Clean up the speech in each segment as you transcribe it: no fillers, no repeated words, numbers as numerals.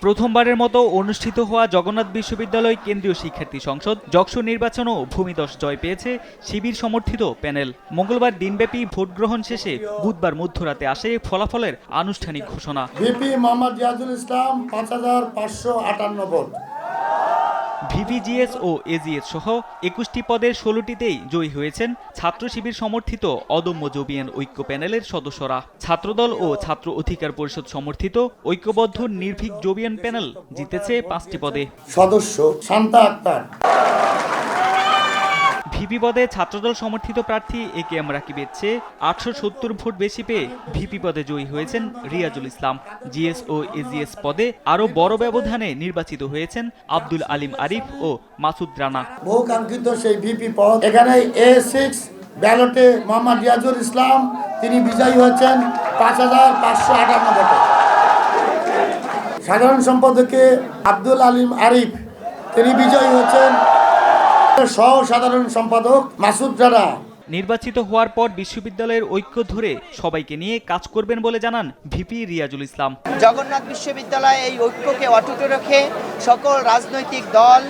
প্রথমবারের মতো অনুষ্ঠিত হওয়া জগন্নাথ বিশ্ববিদ্যালয় কেন্দ্রীয় শিক্ষার্থী সংসদ যকসু নির্বাচনও ভূমিদশ জয় পেয়েছে শিবির সমর্থিত প্যানেল। মঙ্গলবার দিনব্যাপী ভোট গ্রহণ শেষে বুধবার মধ্যরাতে আসে ফলাফলের আনুষ্ঠানিক ঘোষণা। ভিপি মোহাম্মদ রিয়াজুল ইসলাম ৫,৫৫৮ ভোট। ভিপিজিএস ও এজিএস সহ ২১টি পদের ১৬টিতেই জয়ী হয়েছেন ছাত্র শিবির সমর্থিত অদম্য জবিয়ান ঐক্য প্যানেলের সদস্যরা। ছাত্রদল ও ছাত্র অধিকার পরিষদ সমর্থিত ঐক্যবদ্ধ নির্ভীক জবিয়ান প্যানেল জিতেছে ৫টি পদে। সদস্য শান্তা আক্তার। ভিপি পদে ছাত্রদল সমর্থিত প্রার্থী একেএম রাকিবের চেয়ে ৮৭০ ভোট বেশি পেয়ে ভিপি পদে জয়ী হয়েছেন রিয়াজুল ইসলাম। জিএস ও এজিএস পদে আরও বড় ব্যবধানে নির্বাচিত হয়েছেন আব্দুল আলিম আরিফ ও মাসুদ রানা। বহু কাঙ্ক্ষিত সেই ভিপি পদ, এখানে A6 ব্যালটে মোহাম্মদ রিয়াজুল ইসলাম তিনি বিজয়ী হয়েছেন ৫,৫৫৮ ভোটে। সাধারণ সম্পাদকে আব্দুল আলিম আরিফ তিনি বিজয়ী হয়েছেন সহ সাধারণ সম্পাদক মাসুদ রানা। নির্বাচিত হওয়ার পর বিশ্ববিদ্যালয়ের ঐক্য ধরে সবাইকে নিয়ে কাজ করবেন বলে জানান ভিপি রিয়াজুল ইসলাম। জগন্নাথ বিশ্ববিদ্যালয় এই ঐক্যকে অটুট রেখে সকল রাজনৈতিক দল,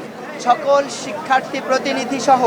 সকল শিক্ষার্থী প্রতিনিধি সহ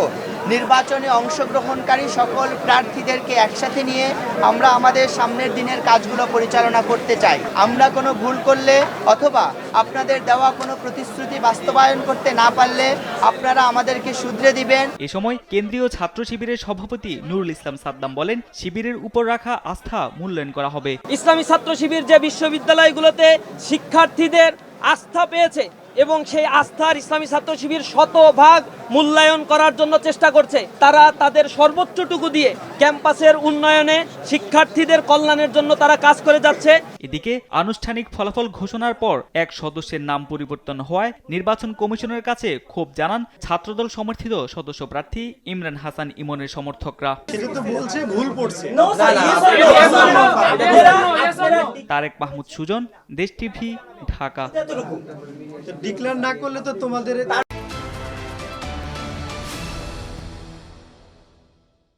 নির্বাচনে অংশগ্রহণকারী সকল প্রার্থীদেরকে একসাথে নিয়ে আমরা আমাদের সামনের দিনের কাজগুলো পরিচালনা করতে চাই। আমরা কোনো ভুল করলে অথবা আপনাদের দেওয়া কোনো প্রতিশ্রুতি বাস্তবায়ন করতে না পারলে আপনারা আমাদেরকে শুধরে দিবেন। এ সময় কেন্দ্রীয় ছাত্র শিবিরের সভাপতি নুরুল ইসলাম সাদ্দাম বলেন, শিবিরের উপর রাখা আস্থা মূল্যায়ন করা হবে। ইসলামী ছাত্র শিবির যে বিশ্ববিদ্যালয়গুলোতে শিক্ষার্থীদের আস্থা পেয়েছে এবং সেই আস্থার ইসলামী ছাত্র শিবির শতভাগ মূল্যায়ন করার জন্য চেষ্টা করছে। তারা তাদের সর্বোচ্চটুকু দিয়ে ক্যাম্পাসের উন্নয়নে শিক্ষার্থীদের কল্যাণের জন্য তারা কাজ করে যাচ্ছে। এদিকে আনুষ্ঠানিক ফলাফল ঘোষণার পর এক সদস্যের নাম পরিবর্তন হওয়ায় নির্বাচন কমিশনের কাছে ক্ষোভ জানান ছাত্রদল সমর্থিত সদস্য প্রার্থী ইমরান হাসান ইমনের সমর্থকরা। তারেক মাহমুদ সুজন, দেশ টিভি, ঢাকা। ডিক্লেয়ার না করলে তো তোমাদের